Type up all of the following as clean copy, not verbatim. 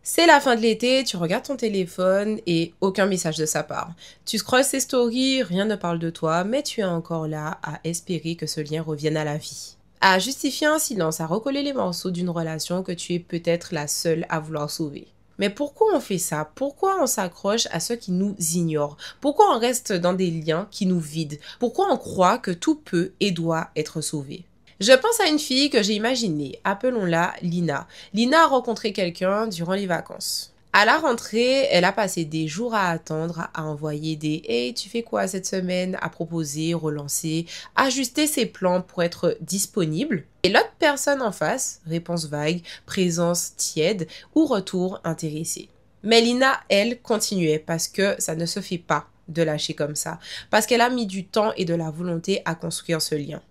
C'est la fin de l'été, tu regardes ton téléphone et aucun message de sa part. Tu scrolles ses stories, rien ne parle de toi, mais tu es encore là à espérer que ce lien revienne à la vie. À justifier un silence, à recoller les morceaux d'une relation que tu es peut-être la seule à vouloir sauver. Mais pourquoi on fait ça? Pourquoi on s'accroche à ceux qui nous ignorent? Pourquoi on reste dans des liens qui nous vident? Pourquoi on croit que tout peut et doit être sauvé? Je pense à une fille que j'ai imaginée, appelons-la Lina. Lina a rencontré quelqu'un durant les vacances. À la rentrée, elle a passé des jours à attendre, à envoyer des «Hey, tu fais quoi cette semaine?» à proposer, relancer, ajuster ses plans pour être disponible. Et l'autre personne en face, réponse vague, présence tiède ou retour intéressé. Mais Lina, elle, continuait parce que ça ne se fait pas de lâcher comme ça, parce qu'elle a mis du temps et de la volonté à construire ce lien.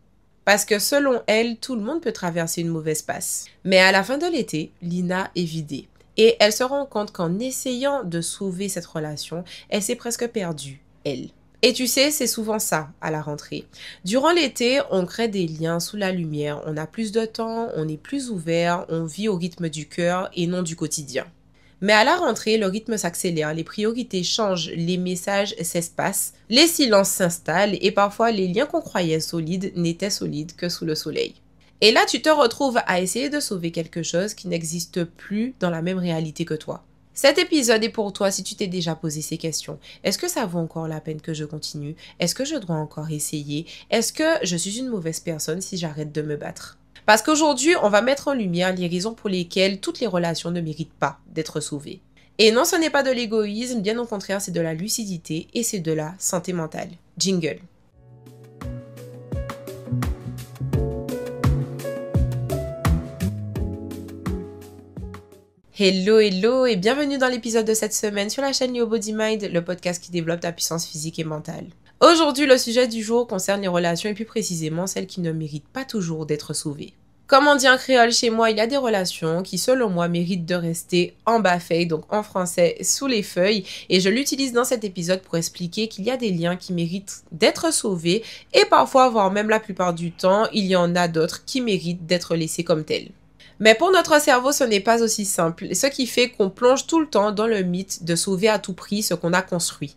Parce que selon elle, tout le monde peut traverser une mauvaise passe. Mais à la fin de l'été, Lina est vidée. Et elle se rend compte qu'en essayant de sauver cette relation, elle s'est presque perdue, elle. Et tu sais, c'est souvent ça à la rentrée. Durant l'été, on crée des liens sous la lumière, on a plus de temps, on est plus ouvert, on vit au rythme du cœur et non du quotidien. Mais à la rentrée, le rythme s'accélère, les priorités changent, les messages s'espacent, les silences s'installent et parfois les liens qu'on croyait solides n'étaient solides que sous le soleil. Et là, tu te retrouves à essayer de sauver quelque chose qui n'existe plus dans la même réalité que toi. Cet épisode est pour toi si tu t'es déjà posé ces questions. Est-ce que ça vaut encore la peine que je continue? Est-ce que je dois encore essayer? Est-ce que je suis une mauvaise personne si j'arrête de me battre? Parce qu'aujourd'hui, on va mettre en lumière les raisons pour lesquelles toutes les relations ne méritent pas d'être sauvées. Et non, ce n'est pas de l'égoïsme, bien au contraire, c'est de la lucidité et c'est de la santé mentale. Jingle. Hello, hello et bienvenue dans l'épisode de cette semaine sur la chaîne Your Body Mind, le podcast qui développe ta puissance physique et mentale. Aujourd'hui, le sujet du jour concerne les relations et plus précisément celles qui ne méritent pas toujours d'être sauvées. Comme on dit en créole chez moi, il y a des relations qui, selon moi, méritent de rester en bas-feuille, donc en français, sous les feuilles. Et je l'utilise dans cet épisode pour expliquer qu'il y a des liens qui méritent d'être sauvés et parfois, voire même la plupart du temps, il y en a d'autres qui méritent d'être laissés comme tels. Mais pour notre cerveau, ce n'est pas aussi simple, ce qui fait qu'on plonge tout le temps dans le mythe de sauver à tout prix ce qu'on a construit.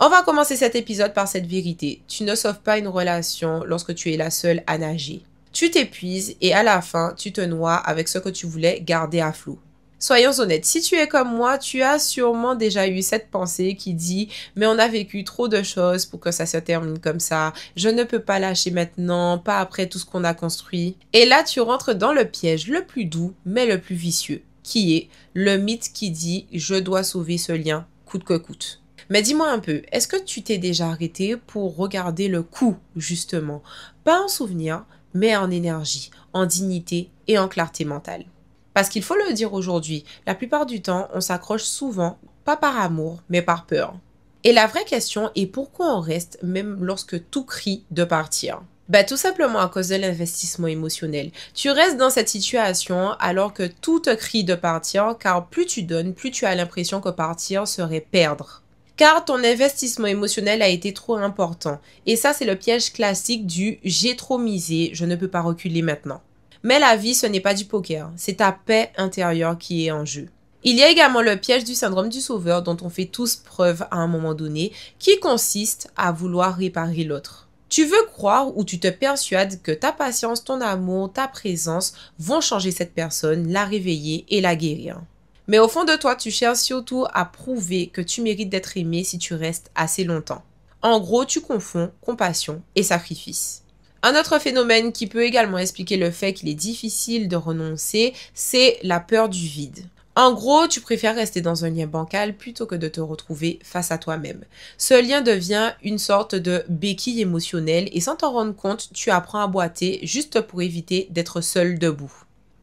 On va commencer cet épisode par cette vérité. Tu ne sauves pas une relation lorsque tu es la seule à nager. Tu t'épuises et à la fin, tu te noies avec ce que tu voulais garder à flot. Soyons honnêtes, si tu es comme moi, tu as sûrement déjà eu cette pensée qui dit « Mais on a vécu trop de choses pour que ça se termine comme ça. Je ne peux pas lâcher maintenant, pas après tout ce qu'on a construit. » Et là, tu rentres dans le piège le plus doux, mais le plus vicieux, qui est le mythe qui dit « Je dois sauver ce lien, coûte que coûte. » Mais dis-moi un peu, est-ce que tu t'es déjà arrêté pour regarder le coût, justement? Pas en souvenir, mais en énergie, en dignité et en clarté mentale. Parce qu'il faut le dire aujourd'hui, la plupart du temps, on s'accroche souvent, pas par amour, mais par peur. Et la vraie question est pourquoi on reste même lorsque tout crie de partir? Tout simplement à cause de l'investissement émotionnel. Tu restes dans cette situation alors que tout te crie de partir, car plus tu donnes, plus tu as l'impression que partir serait perdre. Car ton investissement émotionnel a été trop important. Et ça, c'est le piège classique du « j'ai trop misé, je ne peux pas reculer maintenant ». Mais la vie, ce n'est pas du poker, c'est ta paix intérieure qui est en jeu. Il y a également le piège du syndrome du sauveur dont on fait tous preuve à un moment donné, qui consiste à vouloir réparer l'autre. Tu veux croire ou tu te persuades que ta patience, ton amour, ta présence vont changer cette personne, la réveiller et la guérir. Mais au fond de toi, tu cherches surtout à prouver que tu mérites d'être aimé si tu restes assez longtemps. En gros, tu confonds compassion et sacrifice. Un autre phénomène qui peut également expliquer le fait qu'il est difficile de renoncer, c'est la peur du vide. En gros, tu préfères rester dans un lien bancal plutôt que de te retrouver face à toi-même. Ce lien devient une sorte de béquille émotionnelle et sans t'en rendre compte, tu apprends à boiter juste pour éviter d'être seul debout.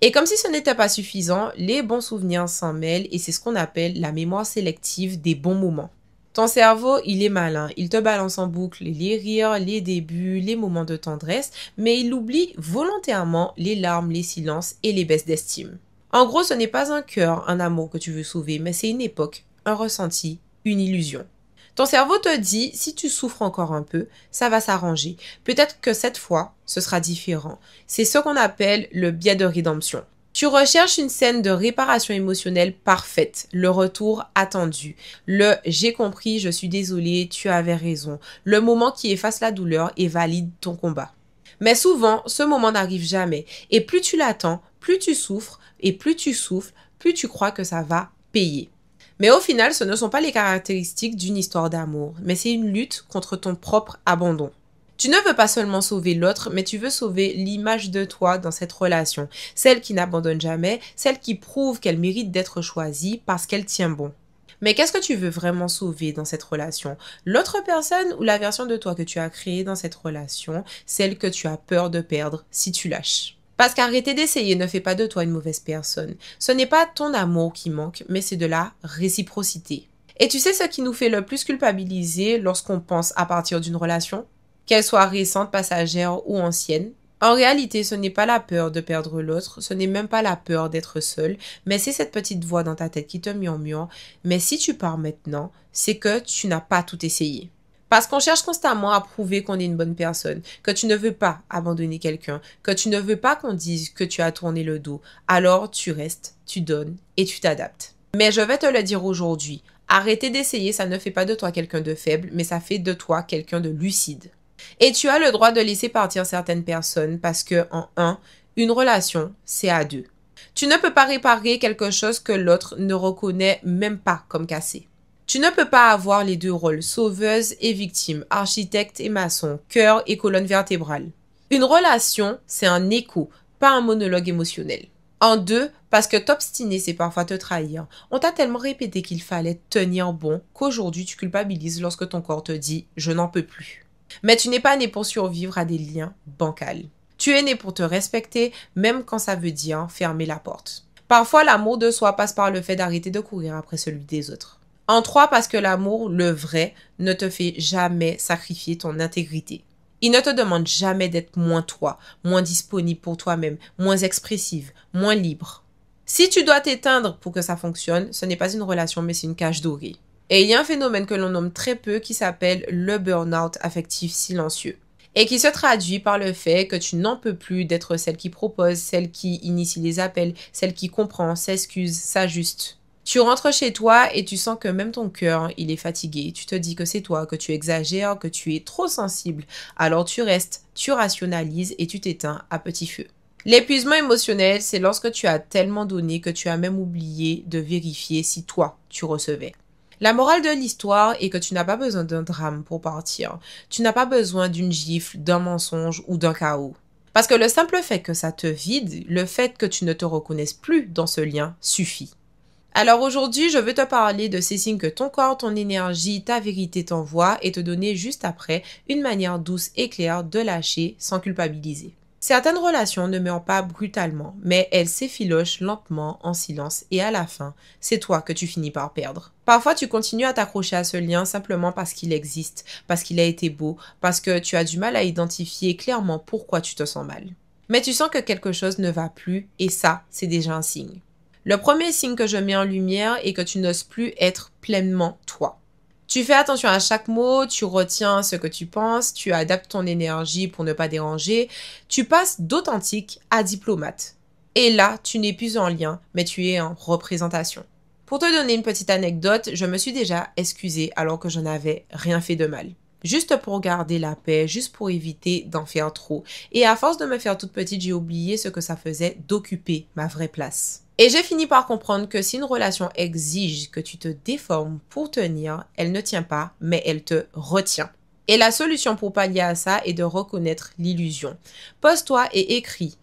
Et comme si ce n'était pas suffisant, les bons souvenirs s'en mêlent et c'est ce qu'on appelle la mémoire sélective des bons moments. Ton cerveau, il est malin, il te balance en boucle les rires, les débuts, les moments de tendresse, mais il oublie volontairement les larmes, les silences et les baisses d'estime. En gros, ce n'est pas un cœur, un amour que tu veux sauver, mais c'est une époque, un ressenti, une illusion. Ton cerveau te dit, si tu souffres encore un peu, ça va s'arranger. Peut-être que cette fois, ce sera différent. C'est ce qu'on appelle le biais de rédemption. Tu recherches une scène de réparation émotionnelle parfaite, le retour attendu, le « j'ai compris, je suis désolé, tu avais raison », le moment qui efface la douleur et valide ton combat. Mais souvent, ce moment n'arrive jamais et plus tu l'attends, plus tu souffres et plus tu souffles, plus tu crois que ça va payer. Mais au final, ce ne sont pas les caractéristiques d'une histoire d'amour, mais c'est une lutte contre ton propre abandon. Tu ne veux pas seulement sauver l'autre, mais tu veux sauver l'image de toi dans cette relation, celle qui n'abandonne jamais, celle qui prouve qu'elle mérite d'être choisie parce qu'elle tient bon. Mais qu'est-ce que tu veux vraiment sauver dans cette relation? L'autre personne ou la version de toi que tu as créée dans cette relation, celle que tu as peur de perdre si tu lâches? Parce qu'arrêter d'essayer ne fait pas de toi une mauvaise personne. Ce n'est pas ton amour qui manque, mais c'est de la réciprocité. Et tu sais ce qui nous fait le plus culpabiliser lorsqu'on pense à partir d'une relation? Qu'elle soit récente, passagère ou ancienne. En réalité, ce n'est pas la peur de perdre l'autre, ce n'est même pas la peur d'être seul, mais c'est cette petite voix dans ta tête qui te murmure « Mais si tu pars maintenant, c'est que tu n'as pas tout essayé. » Parce qu'on cherche constamment à prouver qu'on est une bonne personne, que tu ne veux pas abandonner quelqu'un, que tu ne veux pas qu'on dise que tu as tourné le dos. Alors tu restes, tu donnes et tu t'adaptes. Mais je vais te le dire aujourd'hui, arrêter d'essayer, ça ne fait pas de toi quelqu'un de faible, mais ça fait de toi quelqu'un de lucide. Et tu as le droit de laisser partir certaines personnes parce que, une relation, c'est à deux. Tu ne peux pas réparer quelque chose que l'autre ne reconnaît même pas comme cassé. Tu ne peux pas avoir les deux rôles, sauveuse et victime, architecte et maçon, cœur et colonne vertébrale. Une relation, c'est un écho, pas un monologue émotionnel. En deux, parce que t'obstiner, c'est parfois te trahir. On t'a tellement répété qu'il fallait tenir bon qu'aujourd'hui tu culpabilises lorsque ton corps te dit « je n'en peux plus ». Mais tu n'es pas né pour survivre à des liens bancals. Tu es né pour te respecter, même quand ça veut dire fermer la porte. Parfois, l'amour de soi passe par le fait d'arrêter de courir après celui des autres. En trois, parce que l'amour, le vrai, ne te fait jamais sacrifier ton intégrité. Il ne te demande jamais d'être moins toi, moins disponible pour toi-même, moins expressive, moins libre. Si tu dois t'éteindre pour que ça fonctionne, ce n'est pas une relation, mais c'est une cage dorée. Et il y a un phénomène que l'on nomme très peu qui s'appelle le burn-out affectif silencieux et qui se traduit par le fait que tu n'en peux plus d'être celle qui propose, celle qui initie les appels, celle qui comprend, s'excuse, s'ajuste. Tu rentres chez toi et tu sens que même ton cœur, il est fatigué. Tu te dis que c'est toi, que tu exagères, que tu es trop sensible. Alors tu restes, tu rationalises et tu t'éteins à petit feu. L'épuisement émotionnel, c'est lorsque tu as tellement donné que tu as même oublié de vérifier si toi, tu recevais. La morale de l'histoire est que tu n'as pas besoin d'un drame pour partir. Tu n'as pas besoin d'une gifle, d'un mensonge ou d'un chaos. Parce que le simple fait que ça te vide, le fait que tu ne te reconnaisses plus dans ce lien suffit. Alors aujourd'hui, je veux te parler de ces signes que ton corps, ton énergie, ta vérité t'envoient et te donner juste après une manière douce et claire de lâcher sans culpabiliser. Certaines relations ne meurent pas brutalement, mais elles s'effilochent lentement, en silence, et à la fin, c'est toi que tu finis par perdre. Parfois, tu continues à t'accrocher à ce lien simplement parce qu'il existe, parce qu'il a été beau, parce que tu as du mal à identifier clairement pourquoi tu te sens mal. Mais tu sens que quelque chose ne va plus, et ça, c'est déjà un signe. Le premier signe que je mets en lumière est que tu n'oses plus être pleinement toi. Tu fais attention à chaque mot, tu retiens ce que tu penses, tu adaptes ton énergie pour ne pas déranger, tu passes d'authentique à diplomate. Et là, tu n'es plus en lien, mais tu es en représentation. Pour te donner une petite anecdote, je me suis déjà excusée alors que je n'avais rien fait de mal. Juste pour garder la paix, juste pour éviter d'en faire trop. Et à force de me faire toute petite, j'ai oublié ce que ça faisait d'occuper ma vraie place. Et j'ai fini par comprendre que si une relation exige que tu te déformes pour tenir, elle ne tient pas, mais elle te retient. Et la solution pour pallier à ça est de reconnaître l'illusion. Pose-toi et écris.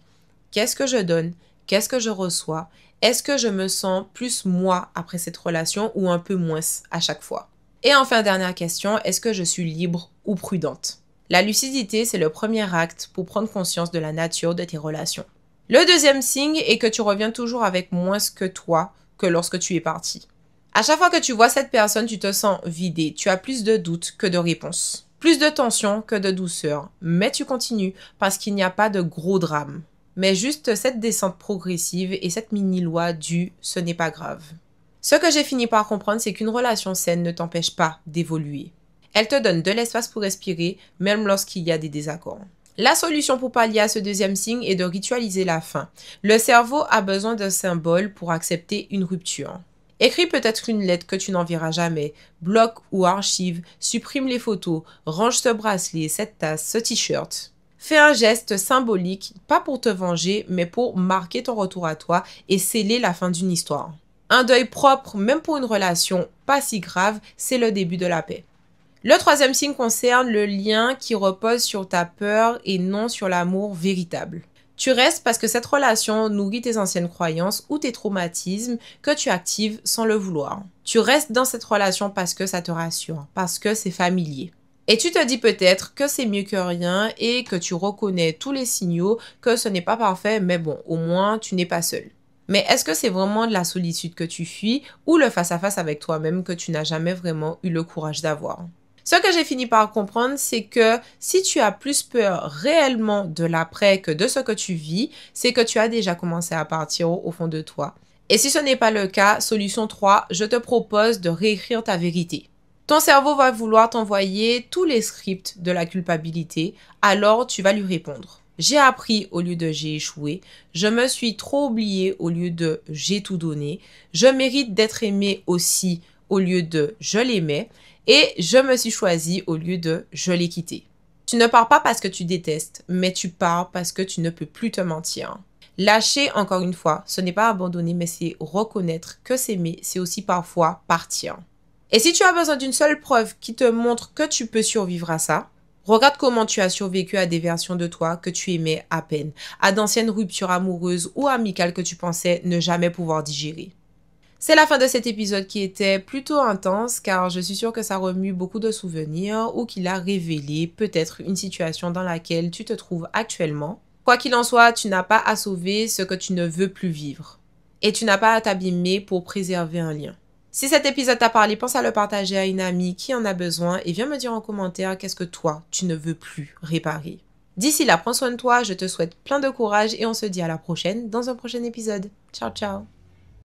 Qu'est-ce que je donne? Qu'est-ce que je reçois? Est-ce que je me sens plus moi après cette relation ou un peu moins à chaque fois? Et enfin, dernière question, est-ce que je suis libre ou prudente? La lucidité, c'est le premier acte pour prendre conscience de la nature de tes relations. Le deuxième signe est que tu reviens toujours avec moins que toi que lorsque tu es parti. À chaque fois que tu vois cette personne, tu te sens vidé. Tu as plus de doutes que de réponses. Plus de tension que de douceur. Mais tu continues parce qu'il n'y a pas de gros drame. Mais juste cette descente progressive et cette mini-loi du « ce n'est pas grave ». Ce que j'ai fini par comprendre, c'est qu'une relation saine ne t'empêche pas d'évoluer. Elle te donne de l'espace pour respirer, même lorsqu'il y a des désaccords. La solution pour pallier à ce deuxième signe est de ritualiser la fin. Le cerveau a besoin d'un symbole pour accepter une rupture. Écris peut-être une lettre que tu n'enverras jamais, bloque ou archive, supprime les photos, range ce bracelet, cette tasse, ce t-shirt. Fais un geste symbolique, pas pour te venger, mais pour marquer ton retour à toi et sceller la fin d'une histoire. Un deuil propre, même pour une relation pas si grave, c'est le début de la paix. Le troisième signe concerne le lien qui repose sur ta peur et non sur l'amour véritable. Tu restes parce que cette relation nourrit tes anciennes croyances ou tes traumatismes que tu actives sans le vouloir. Tu restes dans cette relation parce que ça te rassure, parce que c'est familier. Et tu te dis peut-être que c'est mieux que rien et que tu reconnais tous les signaux, que ce n'est pas parfait, mais bon, au moins tu n'es pas seul. Mais est-ce que c'est vraiment de la solitude que tu fuis ou le face-à-face avec toi-même que tu n'as jamais vraiment eu le courage d'avoir? Ce que j'ai fini par comprendre, c'est que si tu as plus peur réellement de l'après que de ce que tu vis, c'est que tu as déjà commencé à partir au fond de toi. Et si ce n'est pas le cas, solution 3, je te propose de réécrire ta vérité. Ton cerveau va vouloir t'envoyer tous les scripts de la culpabilité, alors tu vas lui répondre. J'ai appris au lieu de j'ai échoué, je me suis trop oublié au lieu de j'ai tout donné, je mérite d'être aimé aussi au lieu de je l'aimais, et je me suis choisi au lieu de je l'ai quitté. Tu ne pars pas parce que tu détestes, mais tu pars parce que tu ne peux plus te mentir. Lâcher, encore une fois, ce n'est pas abandonner, mais c'est reconnaître que s'aimer, c'est aussi parfois partir. Et si tu as besoin d'une seule preuve qui te montre que tu peux survivre à ça, regarde comment tu as survécu à des versions de toi que tu aimais à peine, à d'anciennes ruptures amoureuses ou amicales que tu pensais ne jamais pouvoir digérer. C'est la fin de cet épisode qui était plutôt intense car je suis sûre que ça remue beaucoup de souvenirs ou qu'il a révélé peut-être une situation dans laquelle tu te trouves actuellement. Quoi qu'il en soit, tu n'as pas à sauver ce que tu ne veux plus vivre. Et tu n'as pas à t'abîmer pour préserver un lien. Si cet épisode t'a parlé, pense à le partager à une amie qui en a besoin et viens me dire en commentaire qu'est-ce que toi, tu ne veux plus réparer. D'ici là, prends soin de toi, je te souhaite plein de courage et on se dit à la prochaine dans un prochain épisode. Ciao, ciao!